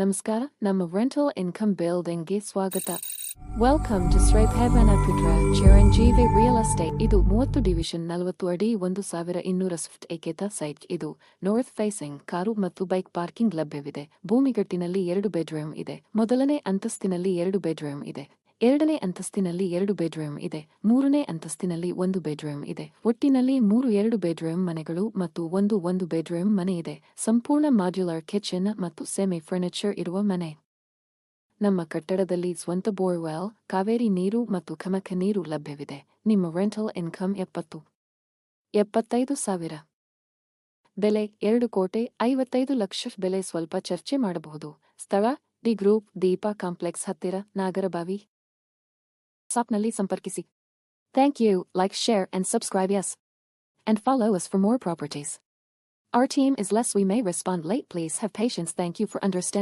ನಮಸ್ಕಾರ, ನಮ್ಮ rental income ಬಿಲ್ಡಿಂಗ್ಗೆ ಸ್ವಾಗತ. ವೆಲ್ಕಮ್ ಟು ಶ್ರೀ ಪುತ್ರ ಚಿರಂಜೀವಿ ರಿಯಲ್ ಎಸ್ಟೇಟ್. ಇದು 30 ಡಿವಿಷನ್ 40 ಅಡಿ 1200 ಸ್ಫಿಟ್ ಏಕೇತ ಸೈಟ್. ಇದು ನಾರ್ತ್ ಫೇಸಿಂಗ್, ಕಾರು ಮತ್ತು ಬೈಕ್ ಪಾರ್ಕಿಂಗ್ ಲಭ್ಯವಿದೆ. ಭೂಮಿಗಟ್ಟಿನಲ್ಲಿ 2 ಬೆಡ್ರೂಮ್ ಇದೆ. ಮೊದಲನೇ ಅಂತಸ್ತಿನಲ್ಲಿ 2 ಬೆಡ್ರೂಮ್ ಇದೆ. ಎರಡನೇ ಅಂತಸ್ತಿನಲ್ಲಿ 2 ಬೆಡ್ರೂಮ್ ಇದೆ. ಮೂರನೇ ಅಂತಸ್ತಿನಲ್ಲಿ 1 ಬೆಡ್ರೂಮ್ ಇದೆ. ಒಟ್ಟಿನಲ್ಲಿ 3 2 ಬೆಡ್ರೂಮ್ ಮನೆಗಳು ಮತ್ತು 1 ಬೆಡ್ರೂಮ್ ಮನೆ ಇದೆ. ಸಂಪೂರ್ಣ ಮಾಡ್ಯುಲರ್ ಕಿಚನ್ ಮತ್ತು ಸೆಮಿ ಫರ್ನಿಚರ್ ಇರುವ ಮನೆ. ನಮ್ಮ ಕಟ್ಟಡದಲ್ಲಿ ಸ್ವಂತ ಬೋರ್ವೆಲ್, ಕಾವೇರಿ ನೀರು ಮತ್ತು ಕಮಕ ನೀರು ಲಭ್ಯವಿದೆ. ನಿಮ್ಮ ರೆಂಟಲ್ ಇನ್ಕಮ್ 75,000. ಬೆಲೆ 2,55,00,000. ಬೆಲೆ ಸ್ವಲ್ಪ ಚರ್ಚೆ ಮಾಡಬಹುದು. ಸ್ಥಳ ಡಿ ಗ್ರೂಪ್, ದೀಪಾ ಕಾಂಪ್ಲೆಕ್ಸ್ ಹತ್ತಿರ, ನಾಗರಬಾವಿ. ಸಾಪ್ನಲ್ಲಿ ಸಂಪರ್ಕಿಸಿ. Thank you. Like, share and subscribe us. And follow us for more properties. Our team is less, we may respond late. Please have patience. Thank you for understanding.